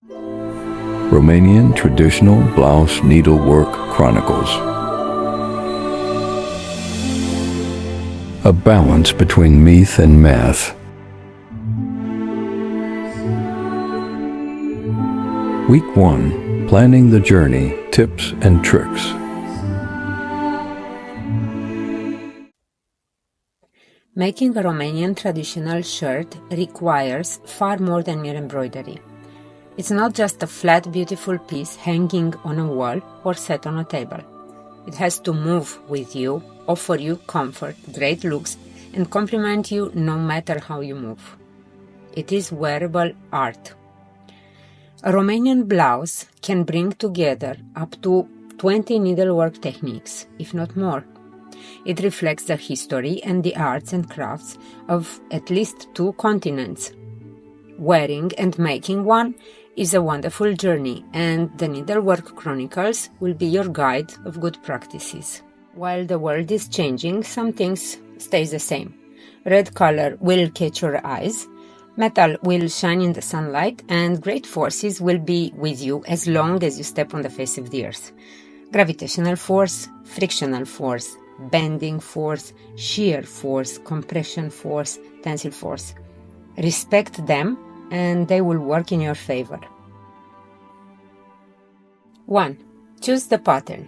Romanian Traditional Blouse Needlework Chronicles. A balance between myth and math. Week 1. Planning the journey, tips and tricks. Making a Romanian traditional shirt requires far more than mere embroidery. It's not just a flat, beautiful piece hanging on a wall or set on a table. It has to move with you, offer you comfort, great looks, and compliment you no matter how you move. It is wearable art. A Romanian blouse can bring together up to 20 needlework techniques, if not more. It reflects the history and the arts and crafts of at least 2 continents. Wearing and making one is a wonderful journey, and the Needlework Chronicles will be your guide of good practices. While the world is changing, some things stay the same. Red color will catch your eyes, metal will shine in the sunlight, and great forces will be with you as long as you step on the face of the earth. Gravitational force, frictional force, bending force, shear force, compression force, tensile force. Respect them and they will work in your favor. 1. Choose the pattern.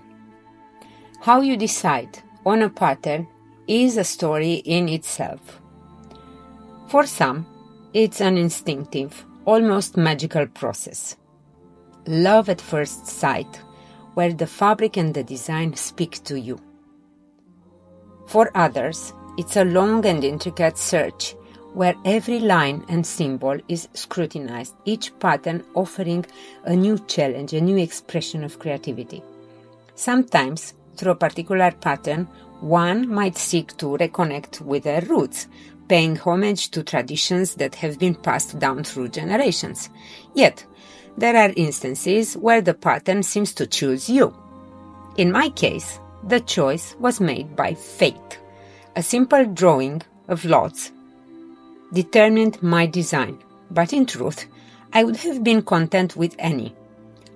How you decide on a pattern is a story in itself. For some, it's an instinctive, almost magical process. Love at first sight, where the fabric and the design speak to you. For others, it's a long and intricate search, where every line and symbol is scrutinized, each pattern offering a new challenge, a new expression of creativity. Sometimes, through a particular pattern, one might seek to reconnect with their roots, paying homage to traditions that have been passed down through generations. Yet, there are instances where the pattern seems to choose you. In my case, the choice was made by fate. A simple drawing of lots determined my design, but in truth, I would have been content with any.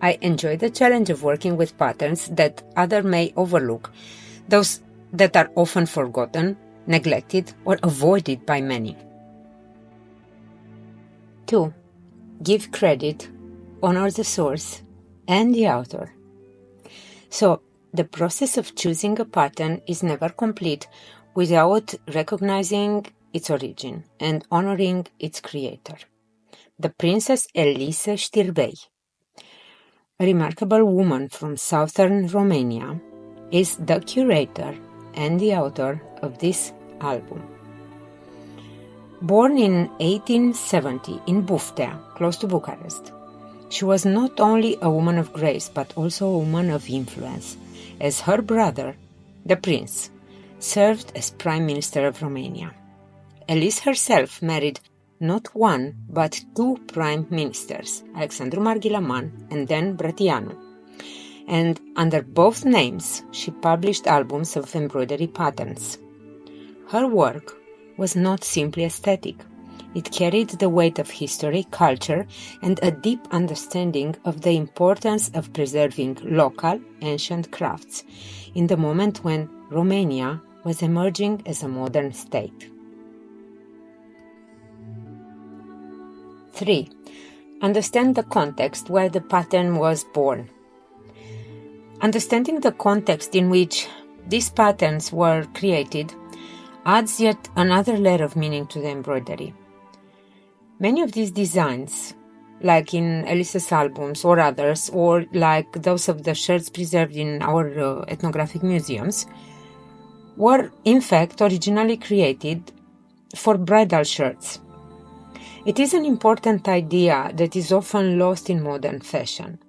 I enjoy the challenge of working with patterns that others may overlook, those that are often forgotten, neglected, or avoided by many. 2. Give credit, honor the source and the author. So, the process of choosing a pattern is never complete without recognizing its origin and honoring its creator. The Princess Elise Știrbei, a remarkable woman from southern Romania, is the curator and the author of this album. Born in 1870 in Buftea, close to Bucharest, she was not only a woman of grace but also a woman of influence, as her brother, the prince, served as Prime Minister of Romania. Elise herself married not one but 2 prime ministers, Alexandru Marghilaman and then Brătianu. And under both names, she published albums of embroidery patterns. Her work was not simply aesthetic. It carried the weight of history, culture, and a deep understanding of the importance of preserving local, ancient crafts in the moment when Romania was emerging as a modern state. 3. Understand the context where the pattern was born. Understanding the context in which these patterns were created adds yet another layer of meaning to the embroidery. Many of these designs, like in Elise's albums or others, or like those of the shirts preserved in our ethnographic museums, were in fact originally created for bridal shirts. It is an important idea that is often lost in modern fashion.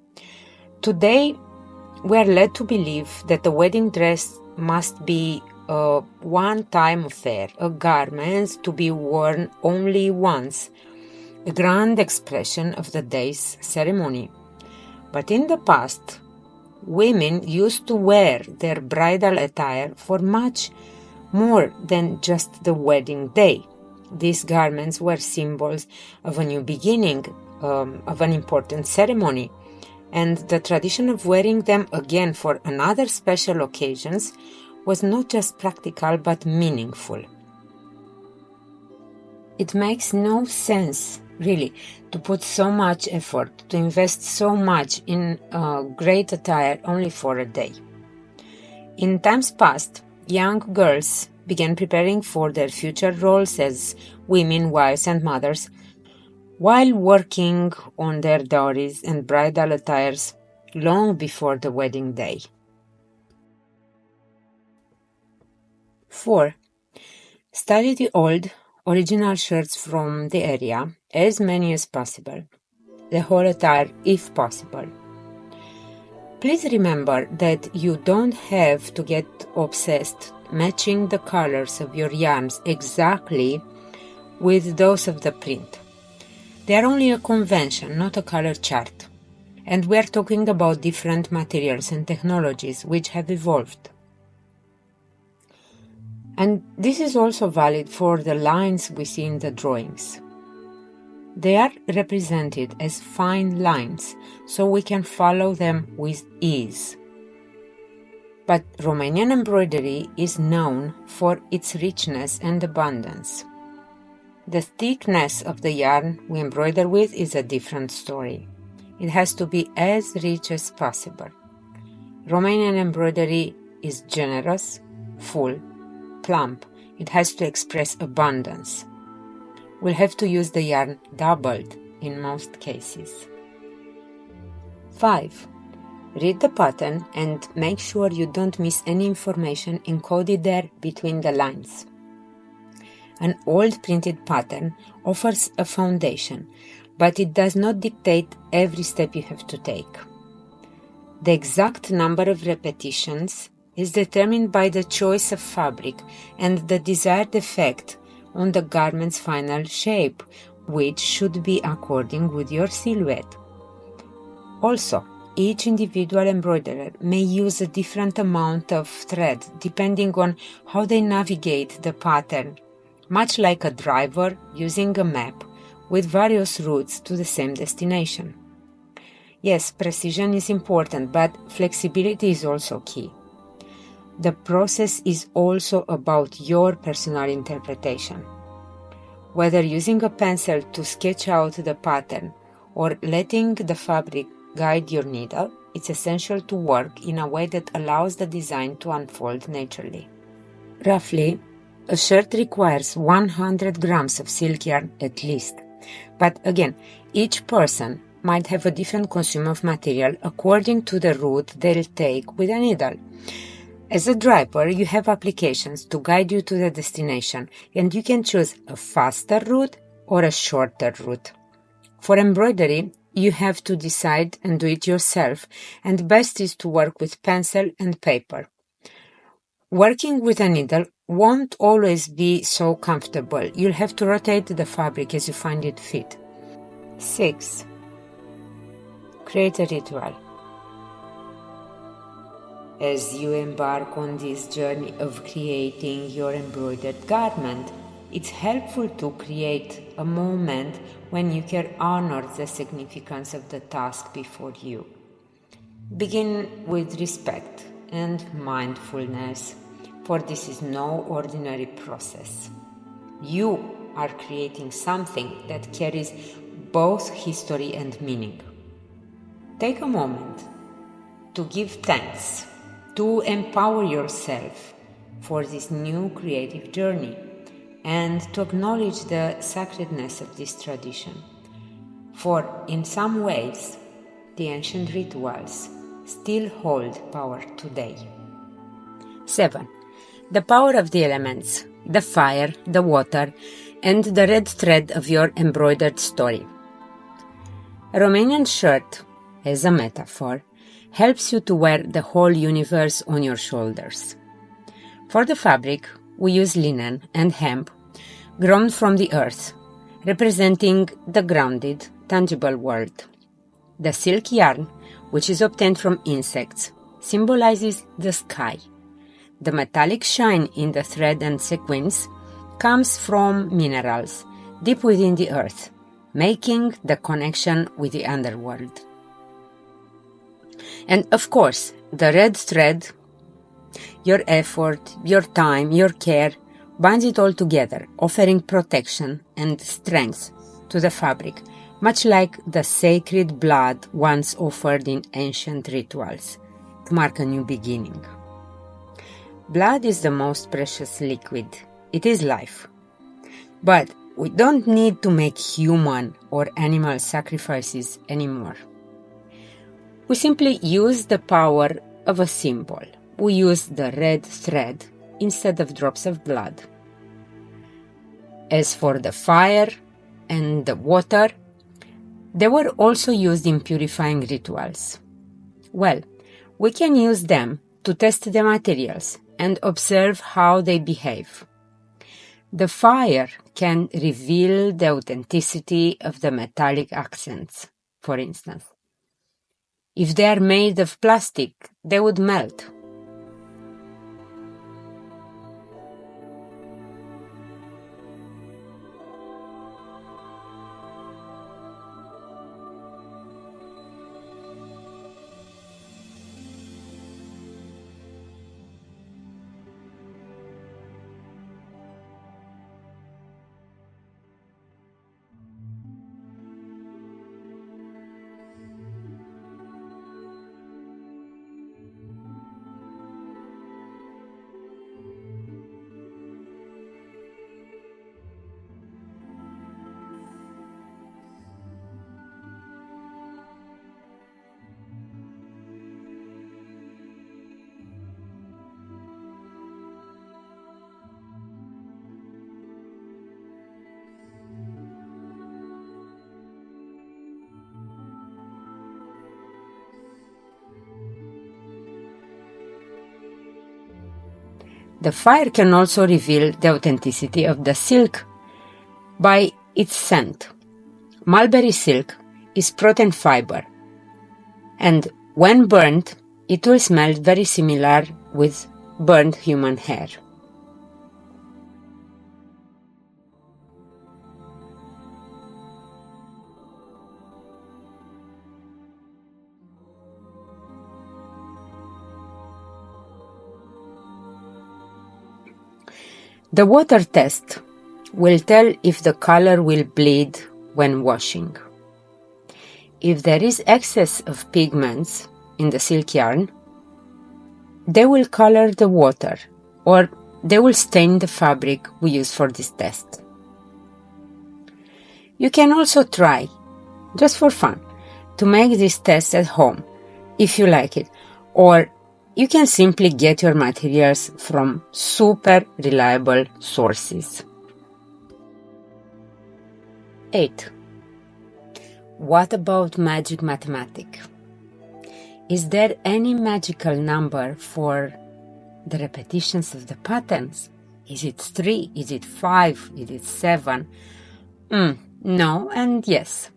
Today, we are led to believe that the wedding dress must be a one-time affair, a garment to be worn only once, a grand expression of the day's ceremony. But in the past, women used to wear their bridal attire for much more than just the wedding day. These garments were symbols of a new beginning, of an important ceremony, and the tradition of wearing them again for another special occasions was not just practical but meaningful. It makes no sense, really, to put so much effort, to invest so much in great attire only for a day. In times past, young girls began preparing for their future roles as women, wives, and mothers while working on their dowries and bridal attires long before the wedding day. 4. Study the old, original shirts from the area, as many as possible, the whole attire if possible. Please remember that you don't have to get obsessed matching the colors of your yarns exactly with those of the print. They are only a convention, not a color chart. And we are talking about different materials and technologies which have evolved. And this is also valid for the lines we see in the drawings. They are represented as fine lines, so we can follow them with ease. But Romanian embroidery is known for its richness and abundance. The thickness of the yarn we embroider with is a different story. It has to be as rich as possible. Romanian embroidery is generous, full, plump. It has to express abundance. We'll have to use the yarn doubled in most cases. 5. Read the pattern and make sure you don't miss any information encoded there between the lines. An old printed pattern offers a foundation, but it does not dictate every step you have to take. The exact number of repetitions is determined by the choice of fabric and the desired effect on the garment's final shape, which should be according with your silhouette. Also, each individual embroiderer may use a different amount of thread depending on how they navigate the pattern, much like a driver using a map with various routes to the same destination. Yes, precision is important, but flexibility is also key. The process is also about your personal interpretation. Whether using a pencil to sketch out the pattern or letting the fabric guide your needle, it's essential to work in a way that allows the design to unfold naturally. Roughly, a shirt requires 100 grams of silk yarn at least. But again, each person might have a different consume of material according to the route they'll take with a needle. As a driver, you have applications to guide you to the destination, and you can choose a faster route or a shorter route. For embroidery, you have to decide and do it yourself, and best is to work with pencil and paper. Working with a needle won't always be so comfortable. You'll have to rotate the fabric as you find it fit. 6. Create a ritual. As you embark on this journey of creating your embroidered garment, it's helpful to create a moment when you can honor the significance of the task before you. Begin with respect and mindfulness, for this is no ordinary process. You are creating something that carries both history and meaning. Take a moment to give thanks, to empower yourself for this new creative journey, and to acknowledge the sacredness of this tradition. For in some ways, the ancient rituals still hold power today. 7. The power of the elements, the fire, the water, and the red thread of your embroidered story. A Romanian shirt, as a metaphor, helps you to wear the whole universe on your shoulders. For the fabric, we use linen and hemp, grown from the earth, representing the grounded, tangible world. The silk yarn, which is obtained from insects, symbolizes the sky. The metallic shine in the thread and sequins comes from minerals deep within the earth, making the connection with the underworld. And of course, the red thread, your effort, your time, your care, binds it all together, offering protection and strength to the fabric, much like the sacred blood once offered in ancient rituals to mark a new beginning. Blood is the most precious liquid. It is life. But we don't need to make human or animal sacrifices anymore. We simply use the power of a symbol. We use the red thread instead of drops of blood. As for the fire and the water, they were also used in purifying rituals. Well, we can use them to test the materials and observe how they behave. The fire can reveal the authenticity of the metallic accents, for instance. If they are made of plastic, they would melt. The fire can also reveal the authenticity of the silk by its scent. Mulberry silk is protein fiber, and when burned, it will smell very similar with burned human hair. The water test will tell if the color will bleed when washing. If there is excess of pigments in the silk yarn, they will color the water or they will stain the fabric we use for this test. You can also try, just for fun, to make this test at home if you like it, or you can simply get your materials from super reliable sources. 8. What about magic mathematic? Is there any magical number for the repetitions of the patterns? Is it 3? Is it 5? Is it 7? No and yes.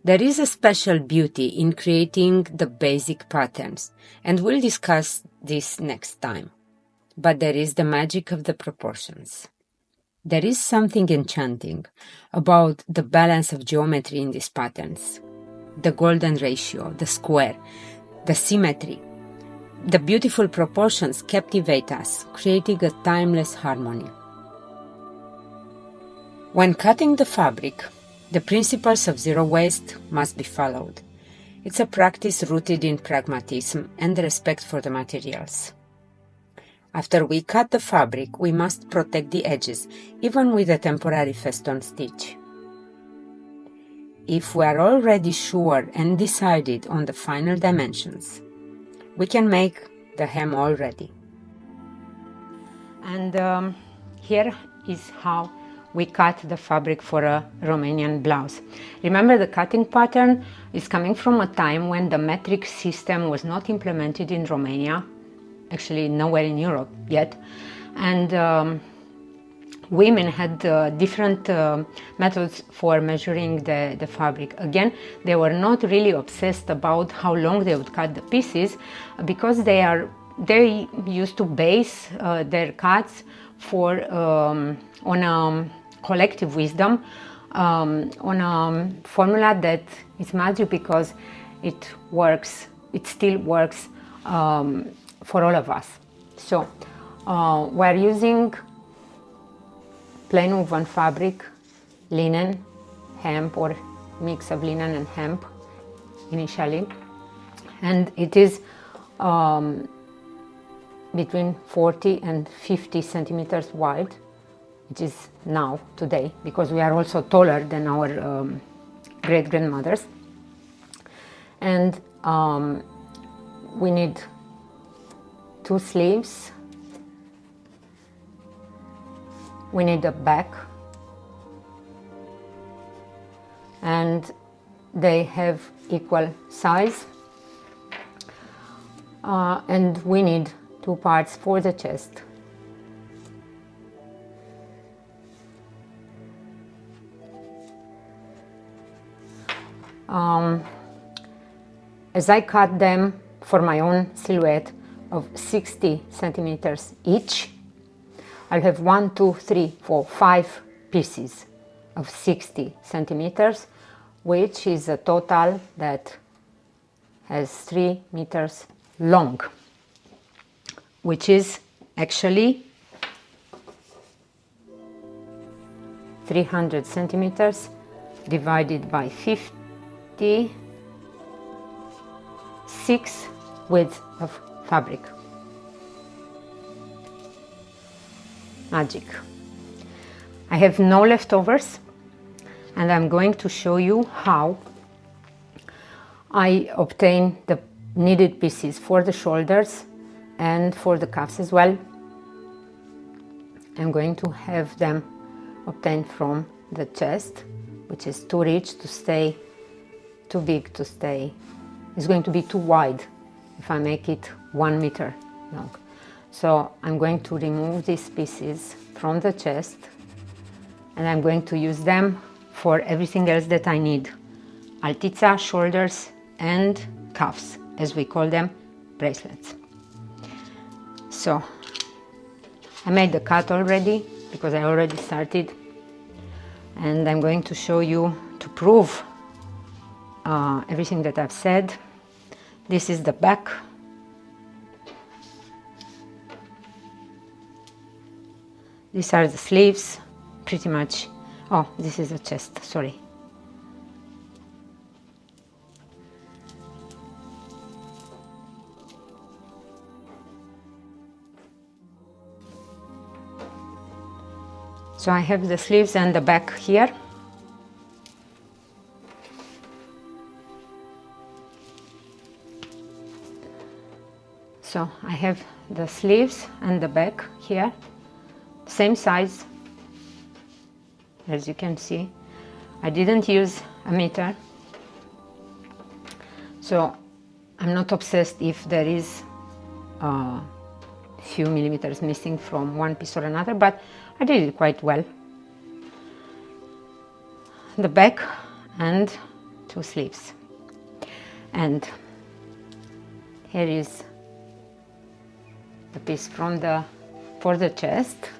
There is a special beauty in creating the basic patterns, and we'll discuss this next time. But there is the magic of the proportions. There is something enchanting about the balance of geometry in these patterns. The golden ratio, the square, the symmetry. The beautiful proportions captivate us, creating a timeless harmony. When cutting the fabric, the principles of zero waste must be followed. It's a practice rooted in pragmatism and respect for the materials. After we cut the fabric, we must protect the edges, even with a temporary feston stitch. If we are already sure and decided on the final dimensions, we can make the hem already. And here is how we cut the fabric for a Romanian blouse. Remember, the cutting pattern is coming from a time when the metric system was not implemented in Romania, actually nowhere in Europe yet, and women had different methods for measuring the fabric. Again, they were not really obsessed about how long they would cut the pieces, because they used to base their cuts on collective wisdom on a formula that is magic because it works, it still works for all of us. So we're using plain woven fabric, linen, hemp, or mix of linen and hemp initially, and it is between 40 and 50 centimeters wide, which is now today, because we are also taller than our great-grandmothers. And we need 2 sleeves, we need a back, and they have equal size, and we need 2 parts for the chest. As I cut them for my own silhouette of 60 centimeters each, I'll have 1, 2, 3, 4, 5 pieces of 60 centimeters, which is a total that has 3 meters long, which is actually 300 centimeters divided by 56 width of fabric. Magic. I have no leftovers, and I'm going to show you how I obtain the needed pieces for the shoulders and for the cuffs as well. I'm going to have them obtained from the chest, which is too rich to stay, too big to stay. It's going to be too wide if I make it 1 meter long. So I'm going to remove these pieces from the chest, and I'm going to use them for everything else that I need. Altița, shoulders, and cuffs, as we call them, bracelets. So I made the cut already because I already started, and I'm going to show you to prove everything that I've said. This is the back. These are the sleeves, pretty much. Oh, this is the chest, sorry. So I have the sleeves and the back here. So I have the sleeves and the back here, same size, as you can see. I didn't use a meter, so I'm not obsessed if there is a few millimeters missing from one piece or another, but I did it quite well. The back and 2 sleeves. And here is the piece from for the chest.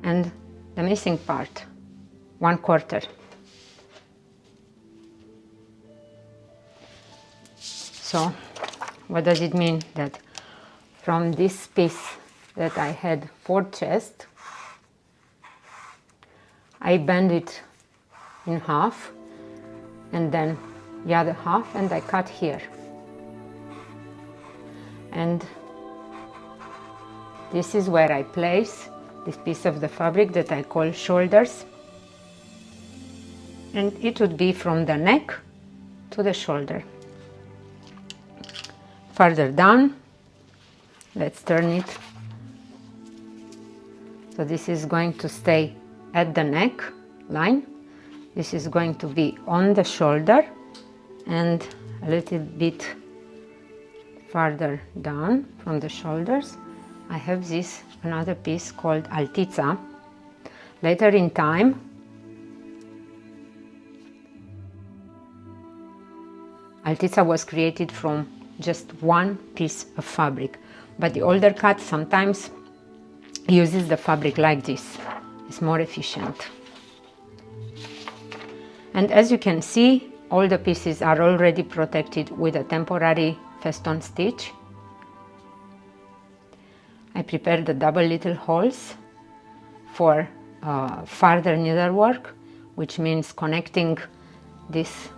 And the missing part, 1/4. So what does it mean? That from this piece that I had for chest, I bend it in half, and then the other half, and I cut here. And this is where I place this piece of the fabric that I call shoulders, and it would be from the neck to the shoulder. Further down, let's turn it. So this is going to stay at the neck line. This is going to be on the shoulder, and a little bit farther down from the shoulders I have this another piece called Altița. Later in time Altița was created from just one piece of fabric, but the older cut sometimes uses the fabric like this. It's more efficient. And as you can see, all the pieces are already protected with a temporary feston stitch. I prepared the double little holes for further needlework, which means connecting this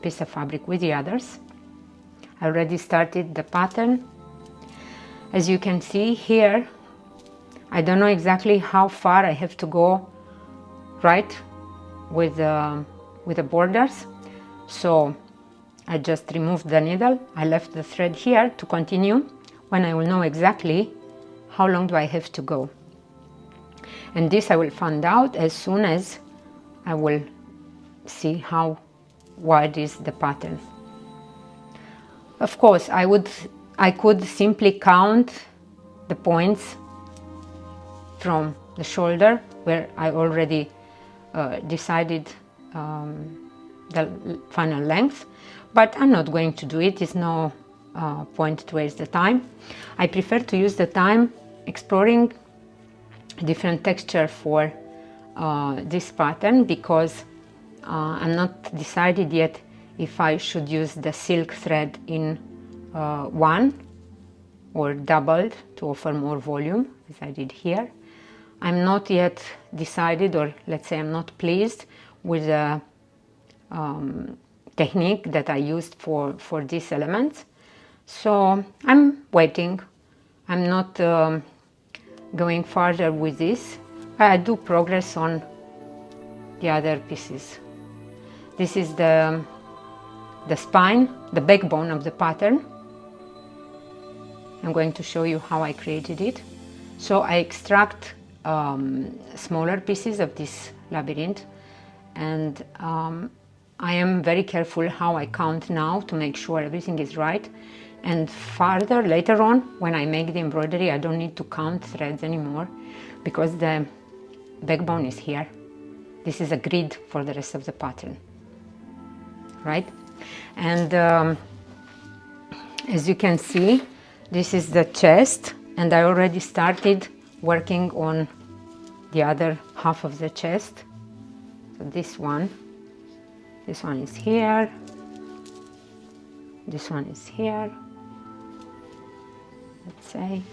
piece of fabric with the others. I already started the pattern. As you can see here, I don't know exactly how far I have to go right with the borders, so I just removed the needle. I left the thread here to continue when I will know exactly how long do I have to go. And this I will find out as soon as I will see how wide is the pattern. Of course, I could simply count the points from the shoulder where I already decided the final length, but I'm not going to do it. It's no point to waste the time. I prefer to use the time exploring different texture for this pattern, because I'm not decided yet if I should use the silk thread in one or doubled to offer more volume, as I did here. I'm not yet decided, or let's say I'm not pleased with the technique that I used for these elements. So I'm waiting. I'm not going further with this. I do progress on the other pieces. This is the spine, the backbone of the pattern. I'm going to show you how I created it. So I extract smaller pieces of this labyrinth, and I am very careful how I count now to make sure everything is right. And further later on, when I make the embroidery, I don't need to count threads anymore, because the backbone is here. This is a grid for the rest of the pattern, right? And as you can see, this is the chest, and I already started working on the other half of the chest. So this one is here, this one is here, let's say.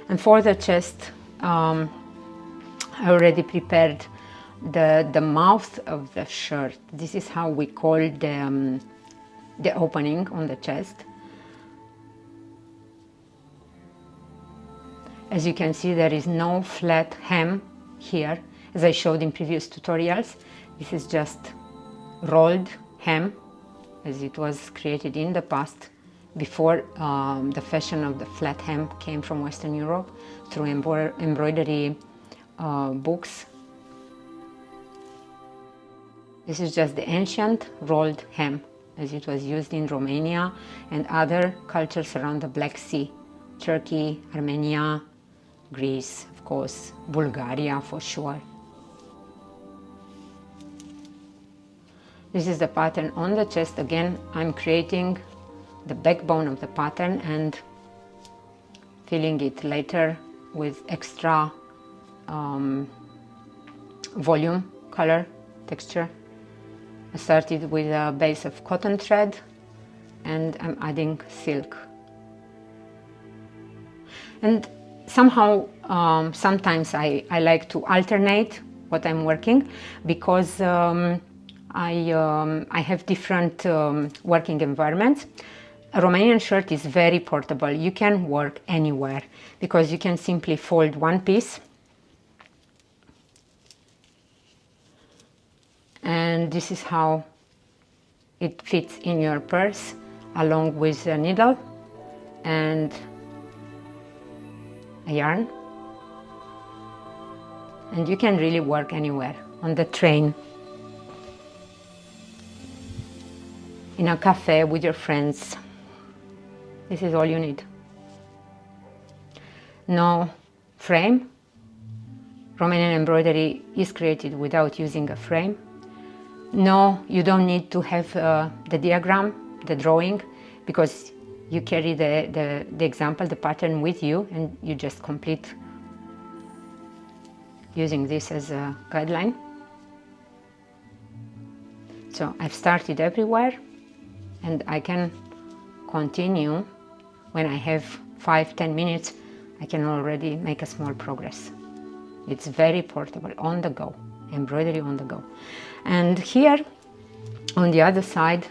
And for the chest, I already prepared the mouth of the shirt. This is how we call the opening on the chest. As you can see, there is no flat hem here, as I showed in previous tutorials. This is just rolled hem, as it was created in the past, before the fashion of the flat hem came from Western Europe through embroidery books. This is just the ancient rolled hem, as it was used in Romania and other cultures around the Black Sea. Turkey, Armenia, Greece, of course, Bulgaria for sure. This is the pattern on the chest. Again, I'm creating the backbone of the pattern and filling it later with extra volume, color, texture. I started with a base of cotton thread, and I'm adding silk. And somehow, sometimes I like to alternate what I'm working, because I have different working environments. A Romanian shirt is very portable. You can work anywhere, because you can simply fold one piece, and this is how it fits in your purse, along with a needle and a yarn. And you can really work anywhere, on the train, in a cafe with your friends. This is all you need. No frame. Romanian embroidery is created without using a frame. No, you don't need to have the diagram, the drawing, because you carry the example, the pattern with you, and you just complete using this as a guideline. So I've started everywhere, and I can continue when I have 5-10 minutes. I can already make a small progress. It's very portable, on the go, embroidery on the go. And here on the other side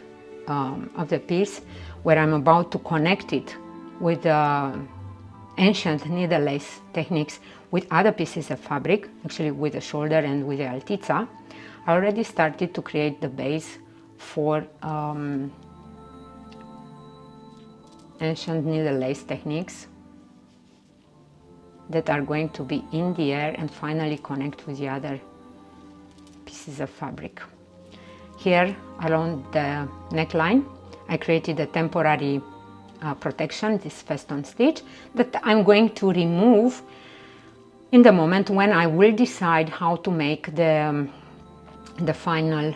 of the piece, where I'm about to connect it with ancient needle lace techniques with other pieces of fabric, actually with the shoulder and with the altezza, I already started to create the base for ancient needle lace techniques that are going to be in the air and finally connect with the other pieces of fabric. Here along the neckline, I created a temporary protection, this feston stitch, that I'm going to remove in the moment when I will decide how to make the final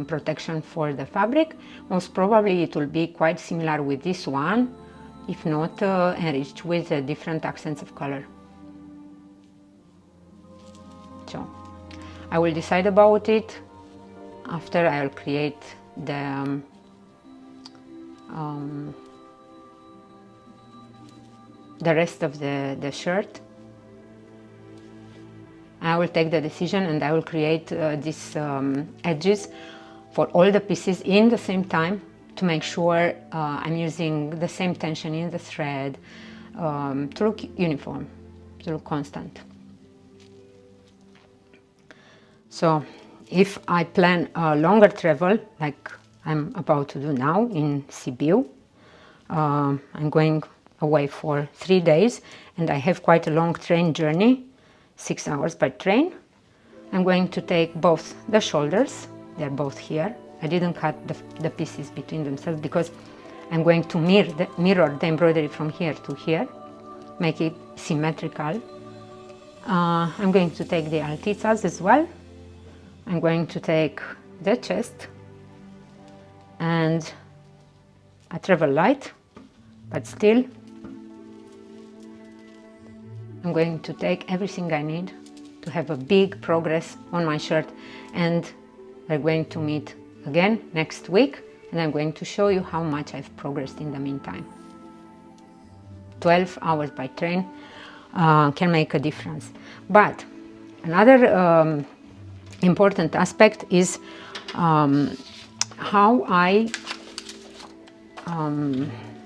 protection for the fabric. Most probably it will be quite similar with this one, if not enriched with different accents of color. So I will decide about it after I'll create the rest of the shirt. I will take the decision and I will create these edges for all the pieces in the same time to make sure I'm using the same tension in the thread to look uniform, to look constant. So if I plan a longer travel, like I'm about to do now in Sibiu, I'm going away for 3 days and I have quite a long train journey, 6 hours by train. I'm going to take both the shoulders, they're both here. I didn't cut the pieces between themselves because I'm going to mirror the embroidery from here to here, make it symmetrical. I'm going to take the altezzas as well. I'm going to take the chest and I travel light, but still I'm going to take everything I need to have a big progress on my shirt, and we're going to meet again next week and I'm going to show you how much I've progressed in the meantime. 12 hours by train can make a difference. But another important aspect is how I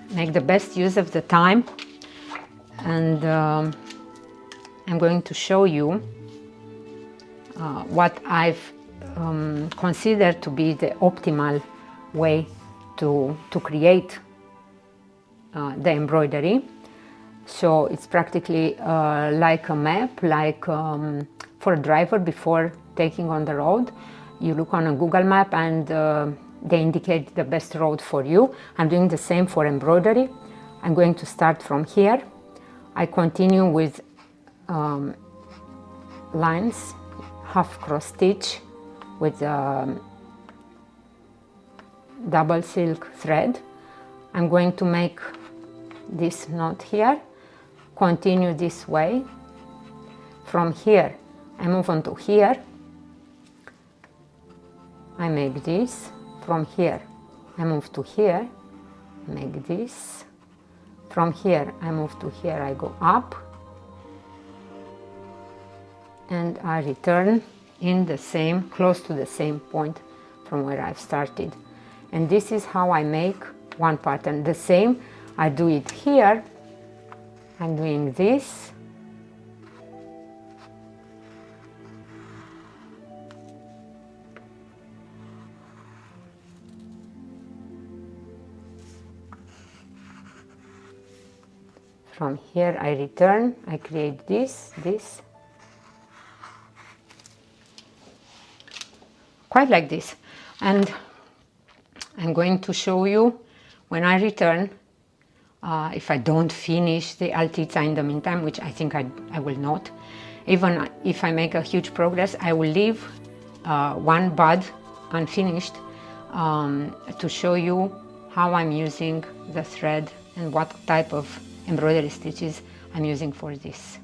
make the best use of the time, and I'm going to show you what I've considered to be the optimal way to create the embroidery. So it's practically like a map, like for a driver before taking on the road. You look on a Google map and they indicate the best road for you. I'm doing the same for embroidery. I'm going to start from here. I continue with lines, half cross stitch with double silk thread. I'm going to make this knot here, continue this way. From here I move on to here, I make this. From here I move to here, make this. From here I move to here, I go up and I return in the same, close to the same point from where I've started. And this is how I make one pattern. The same, I do it here. I'm doing this. From here I return, I create this, quite like this. And I'm going to show you when I return, if I don't finish the altezza in the meantime, which I think I will not. Even if I make a huge progress, I will leave one bud unfinished to show you how I'm using the thread and what type of embroidery stitches I'm using for this.